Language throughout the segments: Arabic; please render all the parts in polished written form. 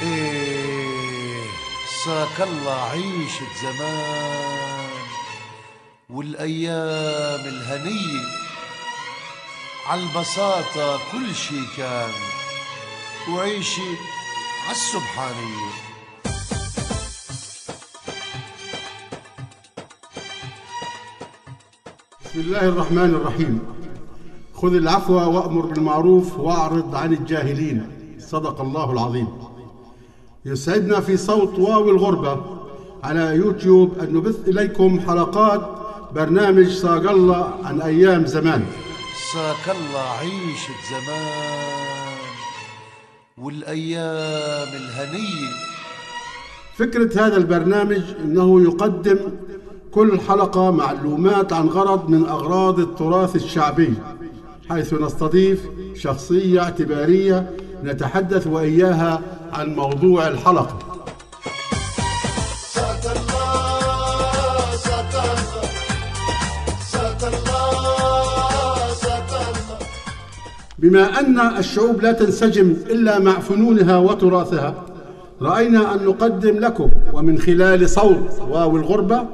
ايه ساك الله عيشة زمان والايام الهنية عالبساطة كل شي كان وعيشي عالسبحانية. بسم الله الرحمن الرحيم. خذ العفو وأمر بالمعروف وأعرض عن الجاهلين. صدق الله العظيم. يسعدنا في صوت واو الغربة على يوتيوب أن نبث إليكم حلقات برنامج ساق الله عن أيام زمان. ساك الله عيشة زمان والأيام الهنية. فكرة هذا البرنامج أنه يقدم كل حلقة معلومات عن غرض من أغراض التراث الشعبي، حيث نستضيف شخصية اعتبارية نتحدث وإياها عن موضوع الحلقة. بما أن الشعوب لا تنسجم إلا مع فنونها وتراثها، رأينا أن نقدم لكم ومن خلال صوت واو الغربة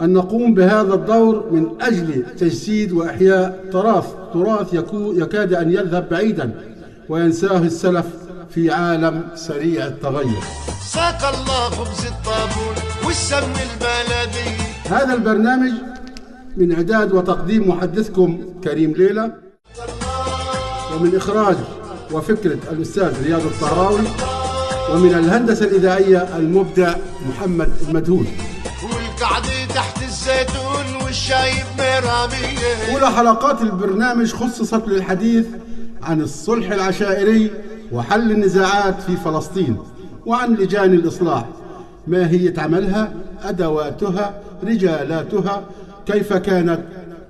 أن نقوم بهذا الدور من أجل تجسيد وإحياء تراث يكاد أن يذهب بعيدا وينساه السلف في عالم سريع التغير. ساق الله خبز الطابون والسمن البلدي. هذا البرنامج من إعداد وتقديم محدثكم كريم ليلى، ومن إخراج وفكرة الأستاذ رياض الطهراوي، ومن الهندسة الإذاعية المبدع محمد المدهون. والقعدة تحت الزيتون والشاي بمرامية. أولى حلقات البرنامج خصصت للحديث عن الصلح العشائري وحل النزاعات في فلسطين، وعن لجان الإصلاح، ماهية عملها، أدواتها، رجالاتها، كيف كانت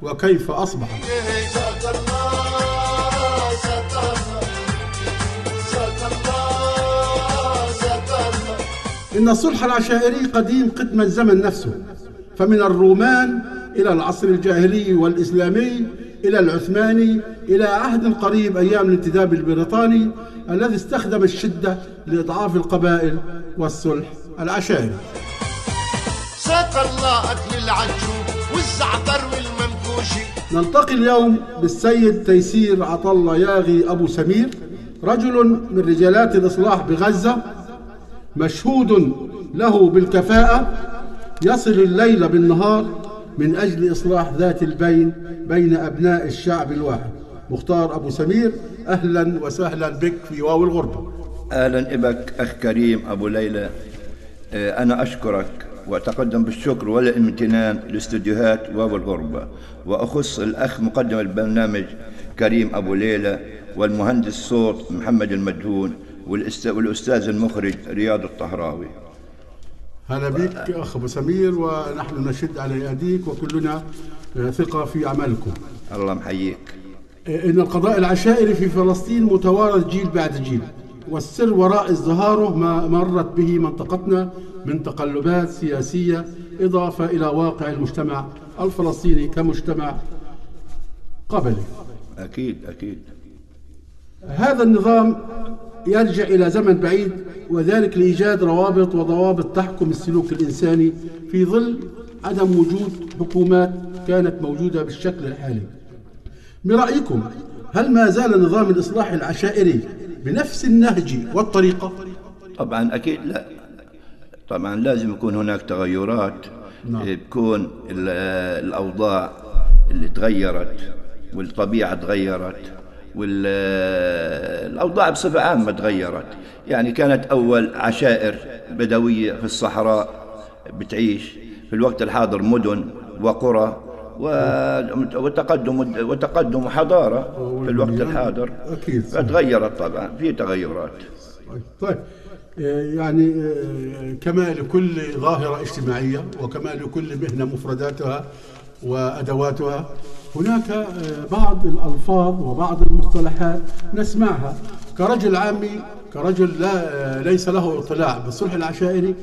وكيف أصبحت. إن الصلح العشائري قديم قدم الزمن نفسه، فمن الرومان إلى العصر الجاهلي والإسلامي إلى العثماني إلى عهد قريب أيام الانتداب البريطاني الذي استخدم الشدة لإضعاف القبائل والصلح العشائري. ساق الله أكل العجوب والزعتر والمنكوشي. نلتقي اليوم بالسيد تيسير عطلة ياغي أبو سمير، رجل من رجالات الإصلاح بغزة، مشهود له بالكفاءة، يصل الليل بالنهار من أجل إصلاح ذات البين بين أبناء الشعب الواحد. مختار أبو سمير، أهلا وسهلا بك في واو الغربة. أهلا بك أخ كريم أبو ليلى. أنا أشكرك وأتقدم بالشكر والامتنان لاستديوهات واو الغربة، وأخص الأخ مقدم البرنامج كريم أبو ليلى، والمهندس الصوت محمد المدهون، والأستاذ المخرج رياض الطهراوي. هلا بك أخ أبو سمير، ونحن نشد على يديك وكلنا ثقة في عملكم. الله محييك. إن القضاء العشائري في فلسطين متوارث جيل بعد جيل، والسر وراء ازدهاره ما مرت به منطقتنا من تقلبات سياسية، إضافة إلى واقع المجتمع الفلسطيني كمجتمع قبلي. أكيد. هذا النظام يرجع إلى زمن بعيد، وذلك لإيجاد روابط وضوابط تحكم السلوك الإنساني في ظل عدم وجود حكومات كانت موجودة بالشكل الحالي. برأيكم هل ما زال نظام الإصلاح العشائري بنفس النهج والطريقة؟ طبعا أكيد لا، طبعا لازم يكون هناك تغيرات. بكون الأوضاع اللي تغيرت والطبيعة تغيرت والأوضاع بصفة عامة تغيرت. يعني كانت أول عشائر بدوية في الصحراء بتعيش، في الوقت الحاضر مدن وقرى وتقدم وحضارة في الوقت الحاضر. أكيد فتغيرت طبعا، في تغيرات. طيب يعني كما لكل ظاهرة اجتماعية وكما لكل مهنة مفرداتها وأدواتها، هناك بعض الألفاظ وبعض المصطلحات نسمعها كرجل عامي، كرجل ليس له اطلاع بالصلح العشائري،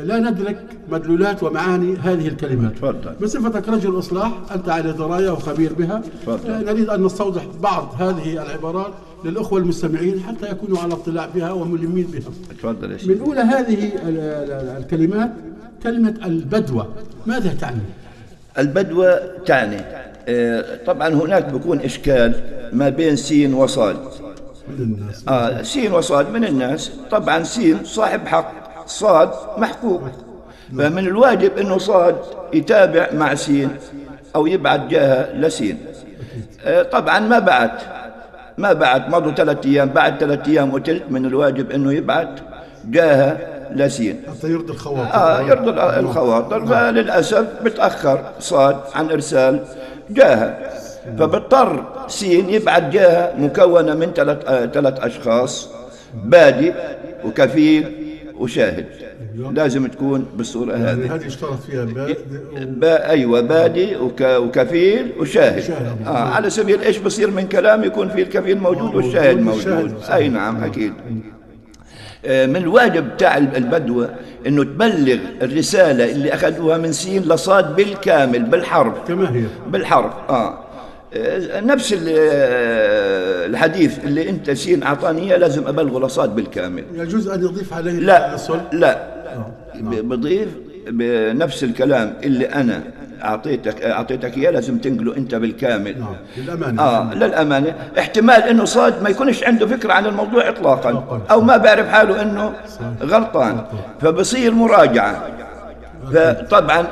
لا ندرك مدلولات ومعاني هذه الكلمات. تفضل. بصفتك رجل إصلاح أنت على دراية وخبير بها. تفضل. نريد أن نستوضح بعض هذه العبارات للأخوة المستمعين حتى يكونوا على اطلاع بها وملمين بها. تفضل يا سيدي. من أولى هذه الكلمات كلمة البدوة، ماذا تعني؟ البدوة تعني طبعا هناك بيكون إشكال ما بين سين وصاد. من الناس. سين وصاد من الناس. طبعا سين صاحب حق، صاد محقوق. فمن الواجب أنه صاد يتابع مع سين أو يبعث جاهة لسين. طبعا ما بعد مضوا 3 أيام، بعد 3 أيام وتلت من الواجب أنه يبعث جاهة لسين حتى يرضي الخواطر. يرضي الخواطر. فللأسف بتأخر صاد عن إرسال جاهة، فبضطر سين يبعث جاهة مكونة من 3 أشخاص، بادئ وكفيل وشاهد. لازم تكون بالصورة يعني هذه. هذه اشترط فيها أيوة، بادئ وكفيل وشاهد. على سبيل إيش بصير من كلام يكون فيه الكفيل موجود والشاهد موجود. أي نعم أكيد. من الواجب تاع البدوة انه تبلغ الرسالة اللي اخذوها من سين لصاد بالكامل بالحرف كما هي بالحرف. نفس الحديف اللي انت سين اعطاني لازم ابلغه لصاد بالكامل. يجوز ان يضيف عليه لا بضيف بنفس الكلام اللي انا اعطيتك اياه لازم تنقله انت بالكامل. للامانه. للامانه. احتمال انه صاد ما يكونش عنده فكره عن الموضوع اطلاقا، او ما بعرف حاله انه غلطان، فبصير مراجعه. فطبعا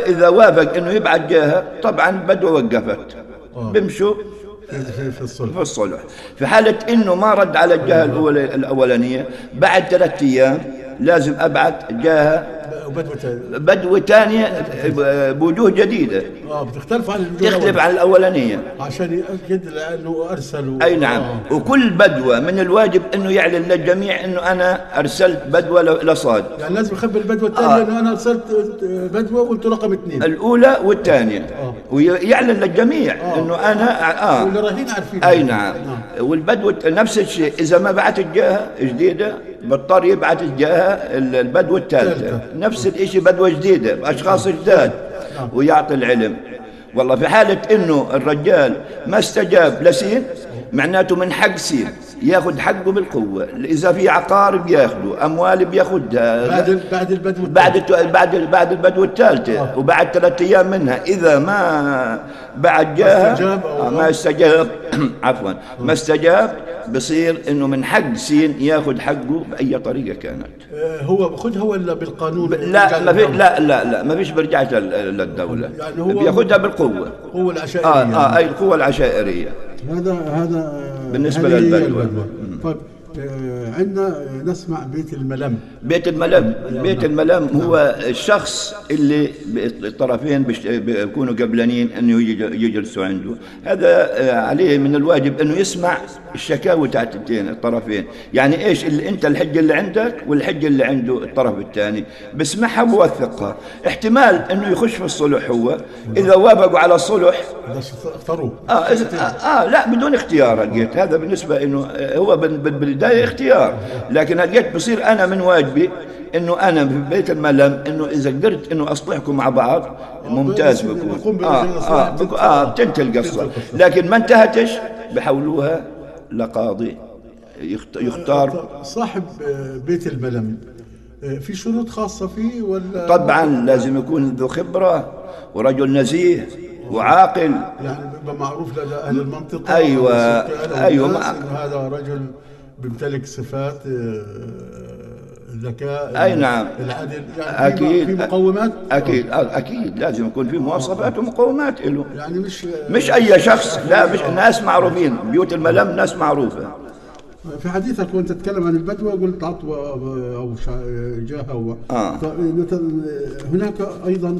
اذا وافق انه يبعث جاهه طبعا البدوه وقفت، بمشوا في الصلح. في حاله انه ما رد على الجهه الاولانيه بعد 3 أيام لازم ابعث جاهه بدوة ثانية بوجوه جديدة. بتختلف عن الأولانية عشان يأكد لأنه أرسلوا. أي نعم. وكل بدوة من الواجب أنه يعلن للجميع أنه أنا أرسلت بدوة لصاد. يعني لازم يخبر البدوة الثانية أنه أنا أرسلت بدوة وأنت رقم 2، الأولى والثانية. ويعلن للجميع أنه أنا واللي رايحين عارفين. أي نعم. والبدوة نفس الشيء، إذا ما بعت الجهة جديدة بضطر يبعث الجهة البدوة الثالثة، نفس الشيء بدوة جديدة بأشخاص جداد ويعطي العلم. والله في حالة إنه الرجال ما استجاب لسين معناته من حق سين ياخذ حقه بالقوة. إذا في عقار بياخذه، أموال بياخذها بعد البدوة الثالثة وبعد 3 أيام منها. إذا ما بعد جاها ما استجاب عفوا ما استجاب بصير إنه من حق سين ياخذ حقه بأي طريقة كانت. هو بأخذها ولا بالقانون؟ لا ما فيش برجعت للدولة، يعني هو بياخذها بالقوة. القوة العشائرية. أي القوة العشائرية. هذا بالنسبة للبدوة. طيب عندنا نسمع بيت الملم. بيت الملم هو الشخص اللي الطرفين بيكونوا قبلانين انه يجلسوا عنده. هذا عليه من الواجب انه يسمع الشكاوى تاعت الطرفين. يعني ايش اللي انت الحجه اللي عندك والحجه اللي عنده الطرف الثاني، بسمعها بوثقها. احتمال انه يخش في الصلح هو اذا وافقوا على الصلح اختاروه. لا بدون اختيار. لقيت هذا بالنسبه انه هو بالبدايه اختيار، لكن لقيت بصير انا من واجبي انه انا في بيت الملم انه اذا قدرت انه اصلحكم مع بعض ممتاز بكون. بتنتهي القصه. لكن ما انتهتش بحولوها لقاضي يختار صاحب بيت الملم. في شروط خاصه فيه ولا؟ طبعا لازم يكون ذو خبره ورجل نزيه وعاقل. يعني معروف لدى اهل المنطقه. ايوه هذا رجل بيمتلك صفات الذكاء. اي نعم. العدل. يعني اكيد في مقومات. اكيد لازم يكون في مواصفات ومقومات له. يعني مش اي شخص. لا ناس معروفين. بيوت الملم ناس معروفه. في حديثك وانت تتكلم عن البدوة قلت عطوة او جاهة هناك ايضا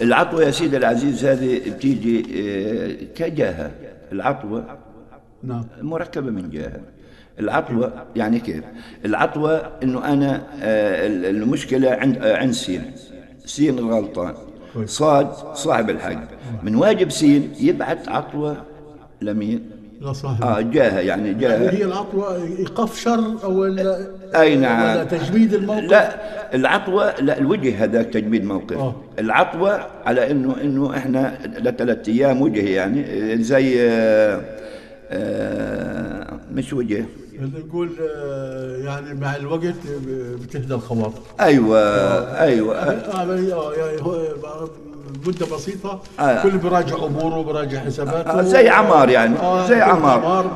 العطوة يا سيدي العزيز هذه بتيجي كجاهة. العطوة نعم مركبة من جاهة. العطوة يعني كيف؟ العطوة انه انا المشكلة عند سين الغلطان، صاد صاحب الحق. من واجب سين يبعث عطوة لمين؟ لا صحيح. جاهة يعني جاهة. هي العطوة إيقاف شر أو أي نعم. ولا تجميد الموقف؟ لا العطوة، لا الوجه هذاك تجميد موقف. العطوة على إنه إحنا ل3 أيام وجه يعني زي مش وجه، نقول يعني مع الوقت بتهدى الخواطر. أيوة. مدة بسيطة كل بيراجع أموره بيراجع حساباته. زي عمار يعني. زي عمار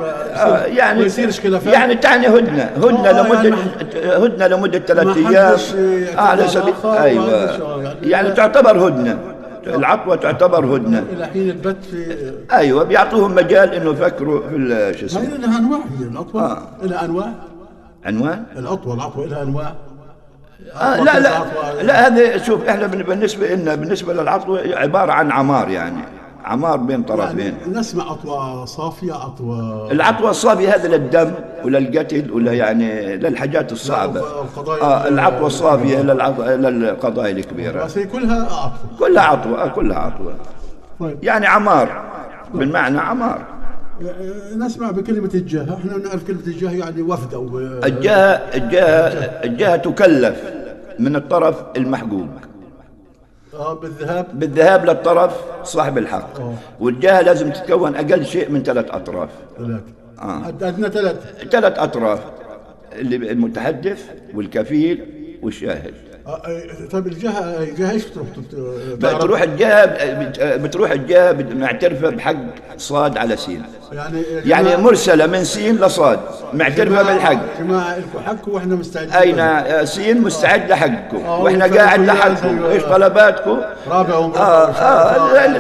يعني ما يصيرش خلافات. يعني تعني هدنة لمدة 3 أيام على سبيل. أيوة يعني تعتبر هدنة. العطوة تعتبر هدنة إلى حين البت في. أيوة بيعطوهم مجال إنه يفكروا في شو اسمه. هي لها أنواع، هي العطوة لها أنواع. عنوان العطوة لها أنواع. لا هذا شوف احنا بالنسبه للعطوه عباره عن عمار يعني عمار بين طرفين. يعني نسمع عطوة صافية، عطوة. العطوة الصافية هذا للدم وللقتل ولا يعني للحاجات الصعبة. العطوة الصافية للقضايا الكبيرة. بس هي كلها عطوة. كلها عطوة. طيب. يعني عمار بالمعنى عمار. نسمع بكلمة الجهة، احنا نعرف كلمة الجهة يعني وفد أو الجهة تكلف من الطرف المحجوب بالذهاب للطرف صاحب الحق. والجهة لازم تتكون أقل شيء من 3 أطراف. أدنى 3 أطراف، اللي المتحدث والكفيل والشاهد. طيب الجهة ايش بتروح الجهة معترفة بحق صاد على سين، يعني مرسلة من سين لصاد معترفة بالحق. جماعة لكم حقكم واحنا مستعدين. أين سين مستعد لحقكم واحنا قاعد لحقكم. ايش طلباتكم؟ رابع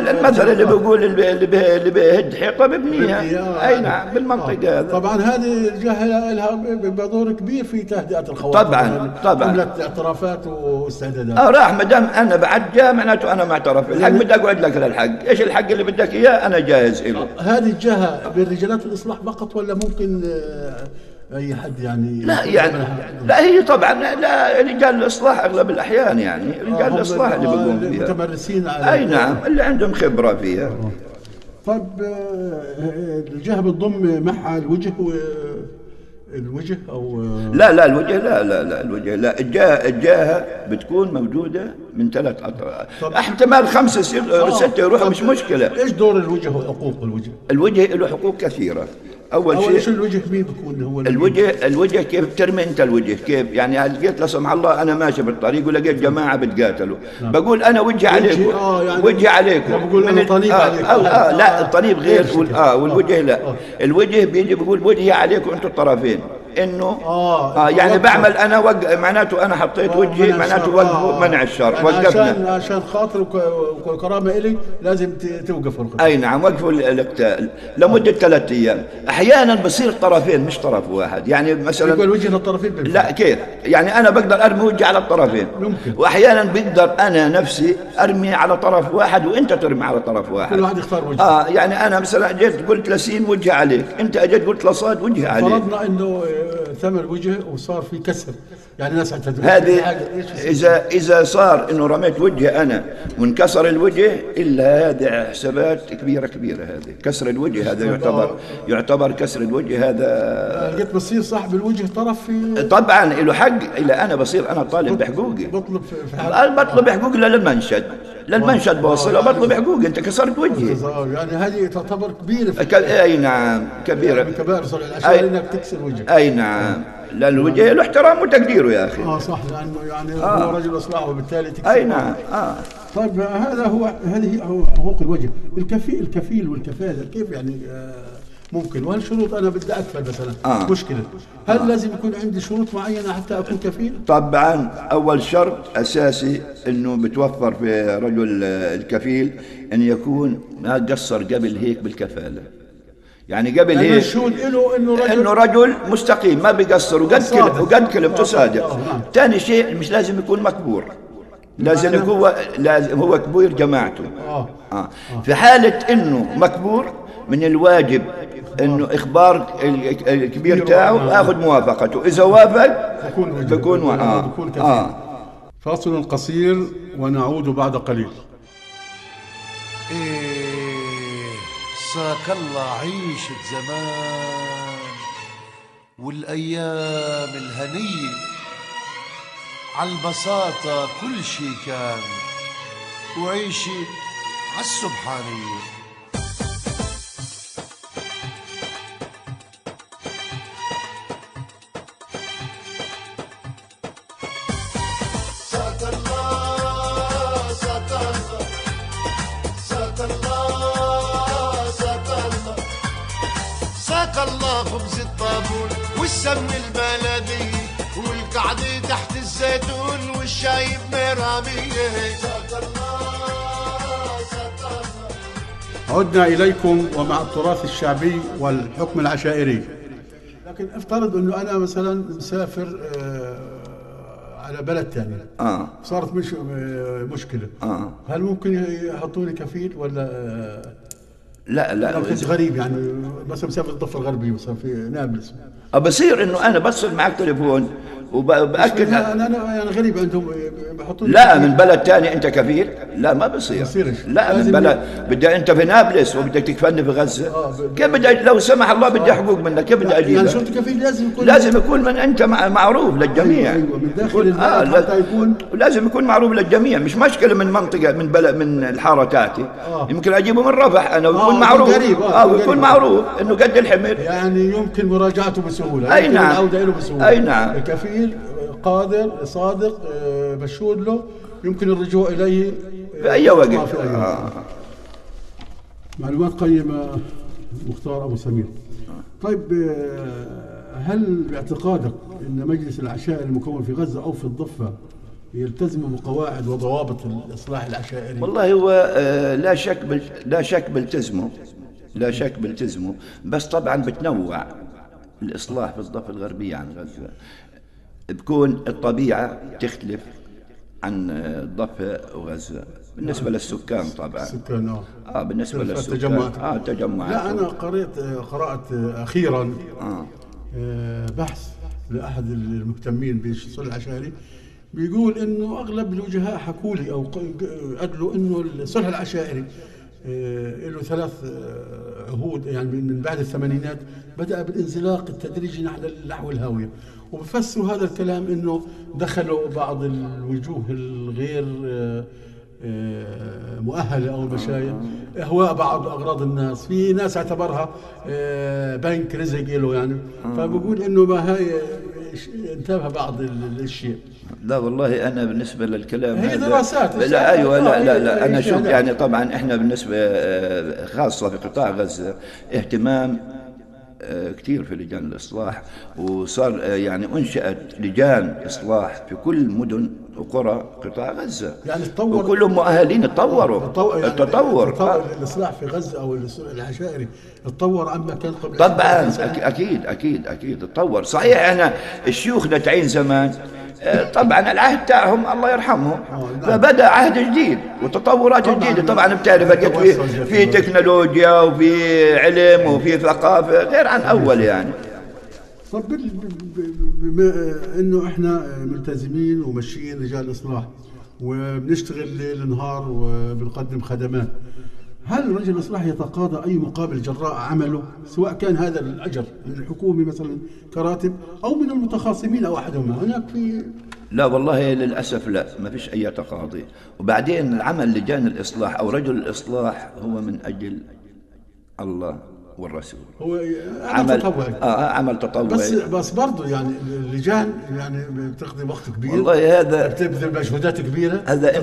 المثل اللي بيقول اللي بيهد حيطة ببنيها. أي نعم بالمنطقة هذا. طبعا هذه الجهة لها دور كبير في تهدئة الخواطر. طبعا جملة اعترافات واستعدادات. راح ما دام انا بعد جاء معناته انا معترف الحق. بدي اقعد لك للحق، ايش الحق اللي بدك اياه انا جاهز له. هذه الجهة برجالات الاصلاح فقط ولا ممكن اي حد يعني؟ لا هي طبعا لا رجال الاصلاح اغلب الاحيان يعني رجال الاصلاح اللي بيقوموا فيها متمرسين على. اي نعم اللي عندهم خبرة فيها. طيب الجهة بتضم معها الوجه او لا الوجه لا الوجه لا. الجهة بتكون موجودة من 3 أطراف. احتمال 5 6 يروحوا مش مشكلة. ايش دور الوجه وحقوق الوجه؟ الوجه له حقوق كثيرة. أول شيء شو الوجه مين بيكون هو الوجه كيف ترمي أنت الوجه كيف يعني لقيت لا سمح الله أنا ماشي بالطريق ولقيت جماعة بتقاتلوا. بقول أنا وجهي عليكم. يعني وجهي عليكم. بقول أنا طنيب عليكم. لا الطنيب غير والوجه لا. الوجه بيجي بيقول وجهي عليكم أنتم الطرفين إنه يعني بعمل أنا معناته أنا حطيت وجهي معناته وقف منع الشر. وقفنا عشان خاطر وكرامة إلي لازم توقف القتال. أي نعم وقفوا الاقتال لمدة 3 أيام. أحيانا بصير طرفين مش طرف واحد يعني مثلا يقول وجه للطرفين لا كيف يعني أنا بقدر أرمي وجهي على الطرفين ممكن. وأحيانا بقدر أنا نفسي أرمي على طرف واحد وأنت ترمي على طرف واحد. كل واحد يختار وجهه. يعني أنا مثلا جيت قلت لسين وجهي عليك أنت أجيت قلت لصاد وجهي عليك. فرضنا إنه ثمر وجه وصار في كسر يعني ناس هذه إذا صار إنه رميت وجهي أنا وانكسر الوجه إلا هذه حسابات كبيرة هذه كسر الوجه هذا يعتبر كسر الوجه هذا. قلت بصير صاحب الوجه طرف في طبعا له حق إلا أنا بصير أنا طالب بحقوقي. بطلب حقوقي للمنشد بوصله بطلب حقوقي. أنت كسرت وجهي يعني هذه تعتبر كبيرة أي نعم كبيرة يعني كبائر صلح العشاء إنك تكسر وجهك. أي نعم لأن الوجه له احترام وتقديره يا أخي. صح لأنه يعني هو رجل إصلاح وبالتالي تكسر. أي نعم. طيب هذه حقوق الوجه. الكفيل والكفالة كيف يعني ممكن؟ وهل شروط أنا بدي أكفل مثلا مشكلة هل لازم يكون عندي شروط معينة حتى أكون كفيل؟ طبعا أول شرط أساسي إنه بتوفر في رجل الكفيل أن يكون ما قصر قبل هيك بالكفالة. يعني قبل هيك مشهود له إنه رجل مستقيم ما بيقصر وقد كلمته صادق. ثاني شيء مش لازم يكون مكبور. لازم هو كبير جماعته. في حالة إنه مكبور من الواجب إنه إخبار الكبير تاعه أخذ موافقته. إذا وافق بكون فاصل قصير ونعود بعد قليل. ساك الله عيشة زمان والأيام الهنية، عالبساطة كل شي كان وعيشة عالسبحانية. ساك الله ساك الله ساك الله ساك الله ساك الله خبز الطابون والسم البلدي والقعدة تحت الزيتون والشاي بمرامية. ساك الله ساك الله. عدنا إليكم ومع التراث الشعبي والحكم العشائري. لكن افترض أنه أنا مثلا مسافر على بلد ثاني، صارت مش مشكلة، هل ممكن يحطوني كفيل ولا لا كنت غريب يعني مثلا مسافر الضفة الغربية مثلا في نابلس؟ بصير انه انا بتصل معك تليفون وباكد انا غريب عندهم بحطوني. لا من بلد ثاني انت كفيل؟ لا ما بصير. لا من بلد بدي انت في نابلس وبدك تكفلني في غزه، كيف بدي لو سمح الله بدي حقوق منك كيف بدي اجيبك؟ يعني شرطي كفيل لازم يكون من انت معروف للجميع. ايوه من داخل البلد حتى يكون لازم يكون معروف للجميع، مش مشكله من منطقه من بلد من الحاره تاعتي. يمكن اجيبه من رفح انا ويكون معروف ويكون معروف انه قد الحمل، يعني يمكن مراجعته بسهوله. اي نعم العوده له بسهوله. اي نعم. الكفيل قادر صادق مشهود له، يمكن الرجوع اليه في اي وقت. معلومات قيمه مختار ابو سمير. طيب هل باعتقادك ان مجلس العشائر المكون في غزه او في الضفه يلتزم بقواعد وضوابط الاصلاح العشائري؟ والله هو لا شك بيلتزموا، بس طبعا بتنوع الاصلاح في الضفه الغربيه عن غزه، بكون الطبيعه تختلف عن الضفه وغزه بالنسبه للسكان طبعا. السكان بالنسبه للسكان تجمعات. لا انا قرات اخيرا بحث لاحد المهتمين بالصلح العشائري، بيقول انه اغلب الوجهاء حكوا لي او ادلوا انه الصلح العشائري له 3 عهود، يعني من بعد الثمانينات بدأ بالانزلاق التدريجي نحو الهاوية، وبفسروا هذا الكلام انه دخلوا بعض الوجوه الغير مؤهلة او المشايخ اهواء بعض اغراض الناس، في ناس اعتبرها بنك رزق له يعني، فبقول انه ما هي انتبه بعض الشيء. لا والله انا بالنسبه للكلام هي دراسات. لا ايوه لا انا شوف يعني طبعا احنا بالنسبه خاصه في قطاع غزه اهتمام كثير في لجان الإصلاح، وصار يعني أنشأت لجان إصلاح في كل مدن وقرى قطاع غزة، يعني تطور وكلهم مؤهلين تطوروا. التطور الإصلاح في غزة أو العشائري تطور عما كان قبل. طبعا أكيد تطور. صحيح أنا شيوخنا تعين زمان طبعا العهد تاعهم الله يرحمهم، فبدأ عهد جديد وتطورات جديدة. طبعا بتعرف في تكنولوجيا وفي علم وفي ثقافة غير عن أول يعني. طب بما انه احنا ملتزمين وماشيين رجال الاصلاح وبنشتغل ليل نهار وبنقدم خدمات، هل رجل الاصلاح يتقاضى اي مقابل جراء عمله، سواء كان هذا الاجر من الحكومه مثلا كراتب او من المتخاصمين او احدهما؟ هناك في لا والله للاسف لا، ما فيش اي تقاضي. وبعدين العمل لجان الاصلاح او رجل الاصلاح هو من اجل الله والرسول، هو عمل تطوعي. عمل تطوعي، بس برضه يعني اللجان يعني بتقضي وقت كبير، والله هذا بتبذل مجهودات كبيره. هذا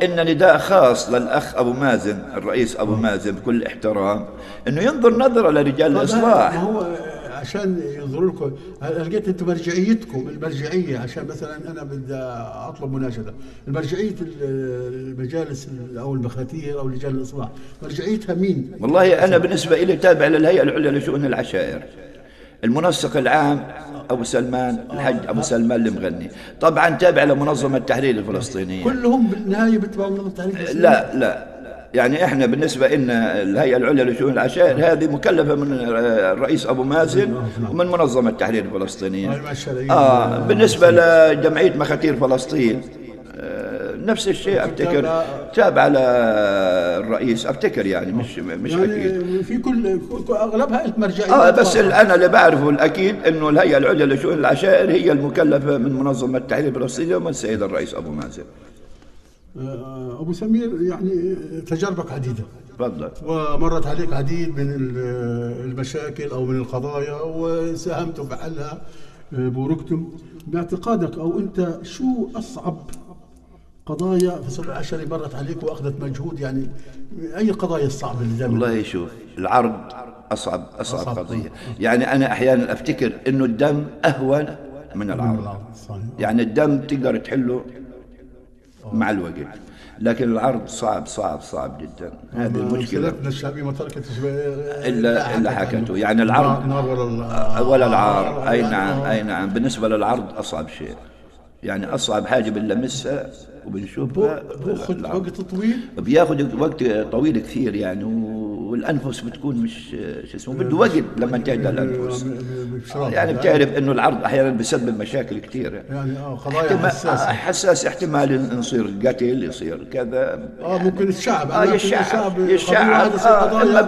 إن نداء خاص للاخ ابو مازن، الرئيس ابو مازن بكل احترام، انه ينظر نظره لرجال الاصلاح. ما هو عشان ينظروا لكم، لقيت انتم مرجعيتكم المرجعيه، عشان مثلا انا بدي اطلب مناشده، المرجعيه المجالس او المخاتير او لجان الاصلاح مرجعيتها مين؟ والله انا بالنسبه لي تابع للهيئه العليا لشؤون العشائر، المنسق العام ابو سلمان الحج ابو سلمان المغني، طبعا تابع لمنظمه التحرير الفلسطينيه. كلهم بالنهايه بيتبعوا منظمه التحرير الفلسطينيه؟ لا يعني احنا بالنسبه لنا الهيئه العليا لشؤون العشائر هذه مكلفه من الرئيس ابو مازن ومن منظمه التحرير الفلسطينيه. بالنسبه لجمعيه مخاتير فلسطين نفس الشيء افتكر تاب على الرئيس افتكر يعني مش يعني اكيد. في كل اغلبها المرجعيه. بس انا اللي بعرفه الاكيد انه الهيئه العليا لشؤون العشائر هي المكلفه من منظمه التحرير الفلسطينيه ومن السيد الرئيس ابو مازن. ابو سمير، يعني تجاربك عديده. تفضل. ومرت عليك عديد من المشاكل او من القضايا وساهمتم بحلها، بوركتم. باعتقادك او انت، شو اصعب قضايا في الصلح العشري مرت عليك واخذت مجهود؟ يعني اي قضايا الصعبه اللي دائما؟ والله شوف، العرض اصعب قضيه. يعني انا احيانا افتكر انه الدم اهون من العرض. يعني الدم تقدر تحله مع الوقت، لكن العرض صعب جدا. هذه المشكله. الشعبيه ما تركت الا حكته. يعني العرض نار ولا العار. اي نعم بالنسبه للعرض اصعب شيء، يعني اصعب حاجه بنلمسها وبنشوفها. بياخذ وقت طويل، بياخذ وقت طويل كثير يعني، والانفس بتكون مش شو اسمه، بده وقت لما تهدى الانفس. يعني بتعرف انه العرض احيانا بسبب مشاكل كثيره، يعني قضايا حساسه. احتمال يصير قتل، يصير كذا. ممكن الشعب الشعب اما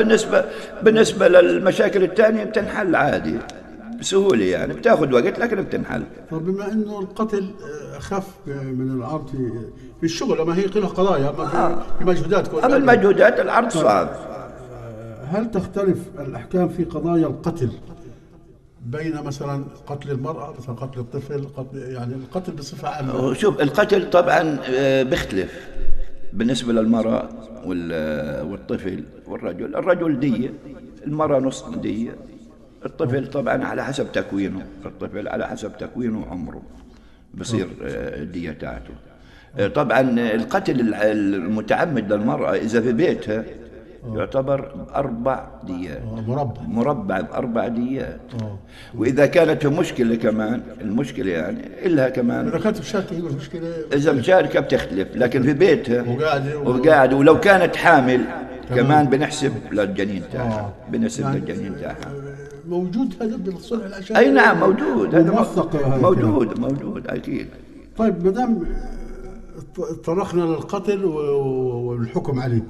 بالنسبه للمشاكل الثانيه بتنحل عادي بسهوله، يعني بتاخذ وقت لكن بتنحل. طب بما انه القتل اخف من العرض في الشغل، ما هي كلها قضايا، في مجهودات. اما المجهودات العرض صعب. هل تختلف الاحكام في قضايا القتل بين مثلا قتل المراه، مثلا قتل الطفل، يعني القتل بصفه عامه؟ شوف، القتل طبعا بيختلف بالنسبه للمراه والطفل والرجل. الرجل ديه، المراه نص ديه، الطفل طبعا على حسب تكوينه. الطفل على حسب تكوينه وعمره بصير الدية تاعته. طبعا القتل المتعمد للمرأة إذا في بيتها يعتبر 4 ديات، مربع 4 ديات. وإذا كانت في مشكلة كمان، المشكلة يعني إلها كمان، إذا كانت مشاركة هي المشكلة، إذا مشاركة بتختلف، لكن في بيتها وقاعدة ولو كانت حامل كمان بنحسب للجنين تاعها، بنحسب يعني للجنين تاعها. موجود هذا بالصلح العشائري؟ اي نعم موجود، هذا موجود اكيد. طيب ما دام طرقنا للقتل والحكم عليه،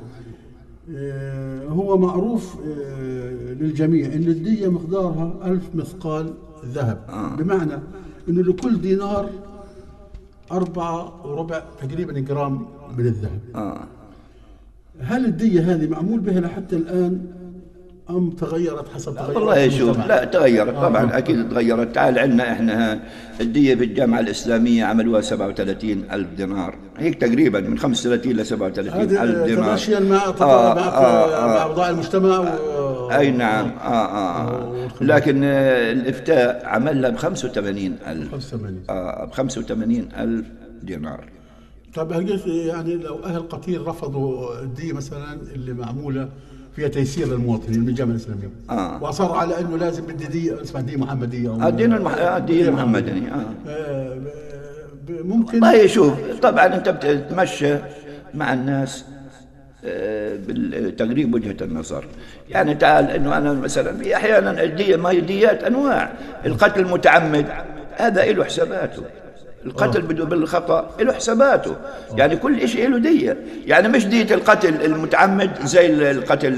هو معروف للجميع ان الدية مقدارها 1000 مثقال ذهب. بمعنى انه لكل دينار 4.25 تقريبا جرام من الذهب. هل الدية هذه معمول بها لحتى الآن أم تغيرت حسب تغيرات؟ والله شوف، لا تغيرت طبعا. أكيد تغيرت. تعال عندنا إحنا الدية في الجامعة الإسلامية عملوها 37,000 دينار، هيك تقريبا من 35 ل 37,000 دينار. تماشيا مع أوضاع المجتمع أي نعم. لكن الإفتاء عملها ب 85,000. ب 85,000 دينار. طيب يعني لو أهل قطير رفضوا الدية مثلا اللي معمولة فيها تيسير للمواطنين من الجامعة الإسلامية، وأصر على أنه لازم بدي دية اسمها دية محمدية أو الدين المحمدي، ممكن. ما شوف، طبعا أنت بتتمشى مع الناس بالتقريب وجهة النظر. يعني تعال إنه أنا مثلا أحيانا الدية، ما هي ديات أنواع. القتل المتعمد هذا له حساباته، القتل بالخطأ له حساباته. يعني كل شيء له دية، يعني مش دية القتل المتعمد زي القتل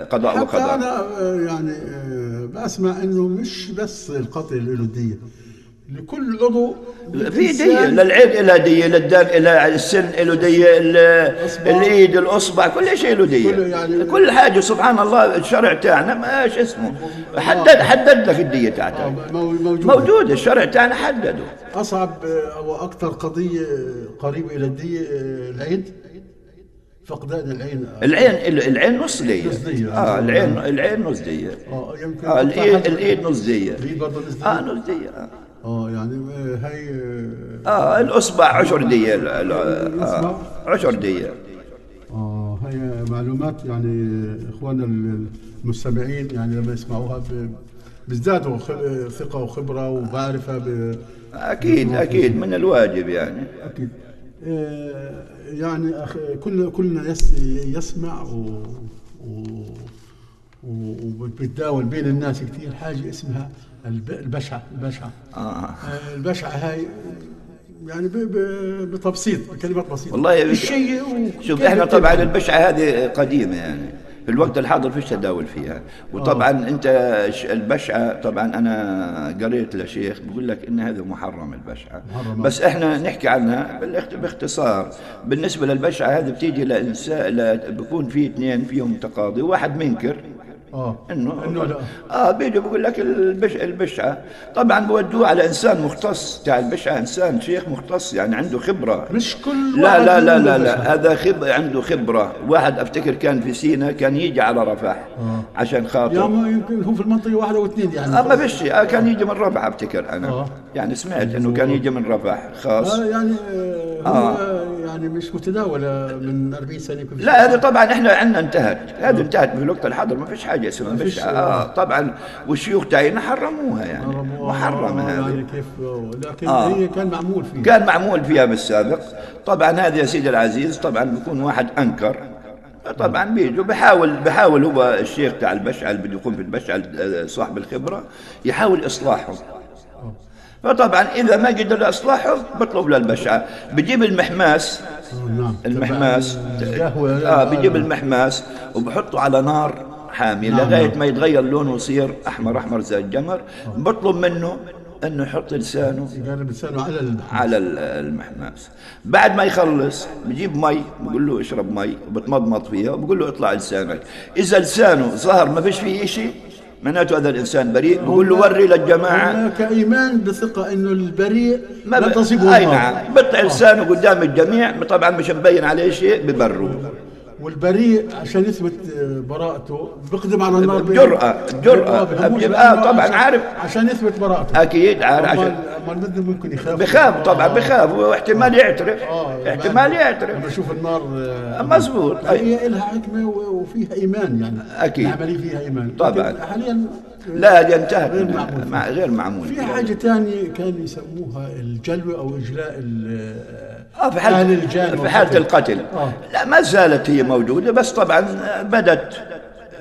قضاء وقضاء. حتى أنا يعني بسمع إنه مش بس القتل له دية، لكل عضو في دية. للعين له دية، للدان له، السن له دية، الإيد، الأصبع، كل شيء له دية. يعني كل حاجة سبحان الله. الشرع تاعنا ما اسمه حدد لك الدية تاعتك، موجود. الشرع تاعنا حدده. أصعب أو أكثر قضية قريبة إلى الدية العين، فقدان العين نص دية. العين نص دية. يمكن الإيد نص دية. الإيد برضه نص دية. نص دية. يعني هي الأصبع 10 دية. 10 دية. هي معلومات يعني إخواننا المستمعين يعني لما يسمعوها بيزدادوا ثقة وخبرة ومعرفة. أكيد من الواجب يعني. أكيد. يعني كلنا يسمع وبتداول بين الناس كثير حاجة اسمها البشعة. البشعة هاي يعني بتبسيط، بكلمات بسيطة. والله الشيء شوف احنا طبعا البشعة هذه قديمة يعني، في الوقت الحاضر فيش تداول فيها. وطبعا انت البشعة طبعا انا قريت لشيخ بيقول لك ان هذا محرم البشعة، بس احنا نحكي عنها باختصار. بالنسبة للبشعة هذه بتيجي لانسان، بيكون في اثنين فيهم تقاضي، واحد منكر انه لا. بيجي بقول لك البشعة طبعا بودوه على انسان مختص تاع البشعة، انسان شيخ مختص يعني عنده خبرة، مش كل لا لا لا لا, لا. هذا عنده خبرة. واحد افتكر كان في سينا كان يجي على رفح عشان خاطر، يا ما يمكن هو في المنطقة واحدة او اثنين يعني. ما فيش كان يجي من رفح افتكر انا يعني سمعت انه كان يجي من رفح خاص. يعني هو يعني مش متداولة من 40 سنة. لا هذه طبعا احنا عندنا انتهت، هذه انتهت في الوقت الحاضر، ما فيش حاجة اسمها بشعة. طبعا والشيوخ تاعنا حرموها يعني، محرمة هذه يعني كيف. لكن هي كان معمول فيها، كان معمول فيها بالسابق. طبعا هذا يا سيدي العزيز طبعا بيكون واحد انكر، طبعا بيجوا بحاول هو الشيخ تاع البشعة اللي بده يقوم في البشعة صاحب الخبرة يحاول اصلاحهم. فطبعا اذا ما قدر اصلاحهم بطلب للبشعة، بجيب المحماس. المحماس بيجيب المحماس وبحطه على نار حامي لغاية ما يتغير لونه ويصير أحمر زي الجمر. بطلب منه أنه يحط لسانه على المحماس. بعد ما يخلص بجيب مي، بقول له اشرب مي، وبتمضمض فيها وبقول له اطلع لسانك. إذا لسانه ظهر ما فيش فيه شيء معناته هذا الإنسان بريء، بقول له وري للجماعة. هناك إيمان بثقة إنه البريء لا تصيبه. أي نعم، بطلع لسانه قدام الجميع، طبعا مش مبين عليه شيء ببروا. والبريء عشان يثبت براءته بيقدم على النار جرأة طبعا عارف عشان يثبت براءته. أكيد عارف. عشان ما ممكن بخاف طبعا بخاف، واحتمال يعترف. احتمال يعترف لما يشوف النار. مزبوط. هي لها حكمة وفيها إيمان يعني. أكيد العملية فيها إيمان طبعا. حاليا لا هي انتهت غير معمول. في حاجة ثانية كانوا يسموها الجلوة أو إجلاء في حالة القتل. لا ما زالت هي موجودة، بس طبعا بدت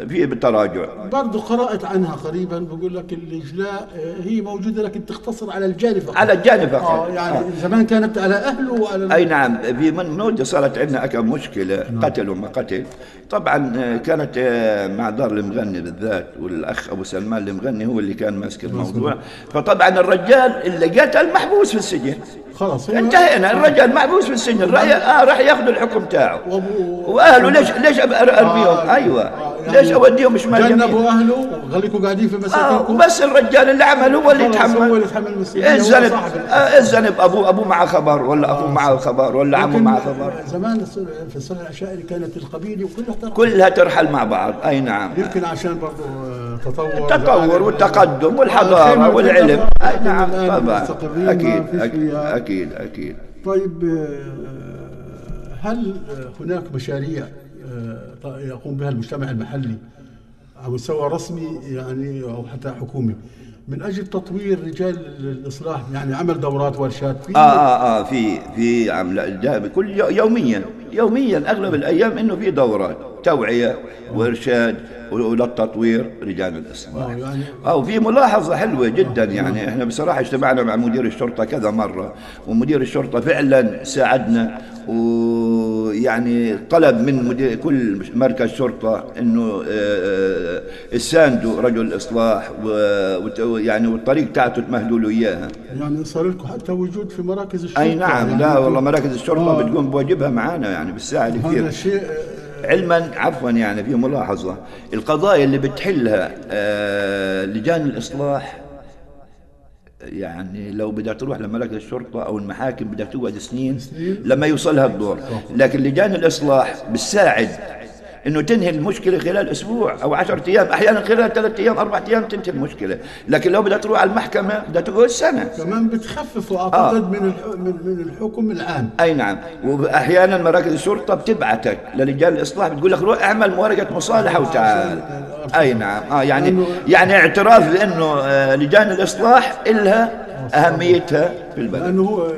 في بالتراجع. برضو قرأت عنها قريبا، بقول لك الإجلاء هي موجودة لكن تقتصر على الجانب فقط. على الجانب فقط. يعني زمان كانت على أهله وعلى أي نعم. في من صارت عندنا أكم مشكلة. قتل وما قتل. طبعا كانت مع دار المغني بالذات، والأخ أبو سلمان المغني هو اللي كان ماسك الموضوع. فطبعا الرجال اللي قتل محبوس في السجن، خلاص انتهينا. الرجل محبوس في السجن، راح ياخذ الحكم تاعه. واهله ليش ارميهم؟ ايوه يعني ليش اوديهم شمال جنوب؟ جنبوا اهله وخليكم قاعدين في مساكنكم. بس الرجال اللي عمل هو اللي يتحمل. الذنب ابوه معه خبر، ولا اخوه معه خبر، ولا عمه معه خبر. زمان في الصلح العشائري كانت القبيله كلها ترحل مع بعض. اي نعم. يمكن عشان برضه التطور والتقدم والحضاره والعلم. اي نعم طبعا. أكيد. طيب هل هناك مشاريع يقوم بها المجتمع المحلي على مستوى رسمي يعني أو حتى حكومي من أجل تطوير رجال الإصلاح، يعني عمل دورات ورشات في عمل كل يوميا أغلب الأيام إنه في دورات توعية وإرشاد وللتطوير رجال الإصلاح. يعني وفي ملاحظة حلوة جدا يعني. احنا بصراحة اجتمعنا مع مدير الشرطة كذا مرة، ومدير الشرطة فعلا ساعدنا، ويعني طلب من كل مركز شرطة انه يساندوا رجل الاصلاح، ويعني والطريق تاعته تمهدوا له اياها. يعني صار لكم حتى وجود في مراكز الشرطة. اي نعم يعني. لا والله مراكز الشرطة بتقوم بواجبها معانا يعني، بتساعد كثير. هذا شيء علما عفوا يعني في ملاحظة، القضايا اللي بتحلها لجان الإصلاح يعني لو بدها تروح لمراكز الشرطة أو المحاكم بدها تقعد سنين لما يوصلها الدور، لكن لجان الإصلاح بتساعد انه تنهي المشكله خلال اسبوع او 10 ايام، احيانا خلال 3 ايام 4 ايام تنتهي المشكله، لكن لو بدها تروح على المحكمه بدها تقعد سنه. كمان بتخففوا اعتقد من الحكم العام. اي نعم. واحيانا مراكز الشرطه بتبعتك للجان الاصلاح، بتقول لك روح اعمل ورقه مصالحه وتعال. اي نعم. يعني اعتراف بانه لجان الاصلاح لها اهميتها في البلد، لانه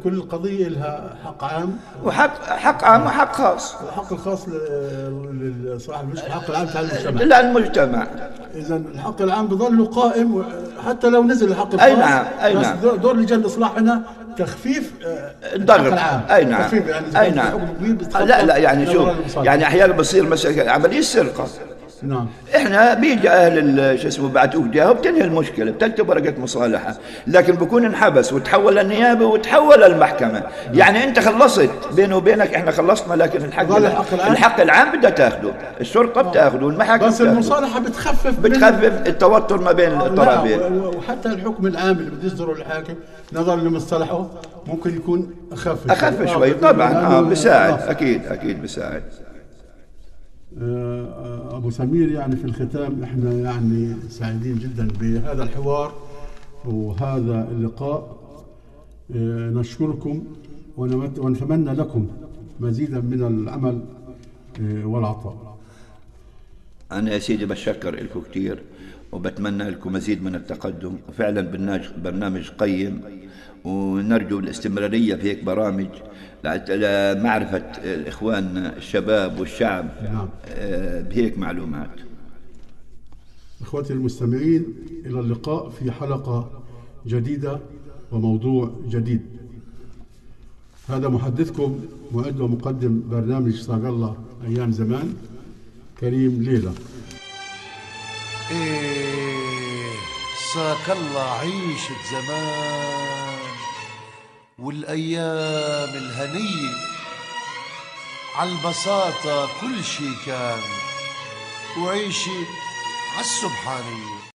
كل قضيه لها حق عام حق عام وحق خاص. الحق الخاص لصاحب المشكله، الحق العام تاع المجتمع. لا المجتمع. اذا الحق العام بظل قائم حتى لو نزل الحق الخاص. اي نعم. دور لجان الاصلاح هنا تخفيف الضغط. الحق العام. اي نعم، تخفيف يعني اي نعم. لا يعني شوف، يعني احيانا بصير مثلا عمليه سرقه. نعم. احنا بيجي اهل شو اسمه بعتوه جهه وبتنهي المشكله، بتكتب ورقه مصالحه، لكن بكون انحبس وتحول للنيابه وتحول للمحكمه. يعني انت خلصت بيني وبينك، احنا خلصنا، لكن الحق العام بدها تاخذه، الشرطه بتاخذه، المحاكم بس المصالحه بتخفف التوتر ما بين الطرفين. وحتى الحكم العام اللي بده يصدره الحاكم نظرا لمصطلحه ممكن يكون اخف شوي طبعا. بساعد، اكيد بساعد. أبو سمير، يعني في الختام احنا يعني سعيدين جدا بهذا الحوار وهذا اللقاء. نشكركم ونتمنى لكم مزيدا من العمل والعطاء. أنا يا سيدي بشكر لكم كثير وبتمنى لكم مزيد من التقدم، وفعلا برنامج قيم، ونرجو الاستمرارية في هيك برامج لمعرفة الإخوان الشباب والشعب بهيك معلومات. إخوتي المستمعين، إلى اللقاء في حلقة جديدة وموضوع جديد. هذا محدثكم مؤد ومقدم برنامج صاغ الله أيام زمان، كريم ليلى. صاك الله عيشة زمان والأيام الهنية، عالبساطة كل شي كان، وعيشي عالسبحانية.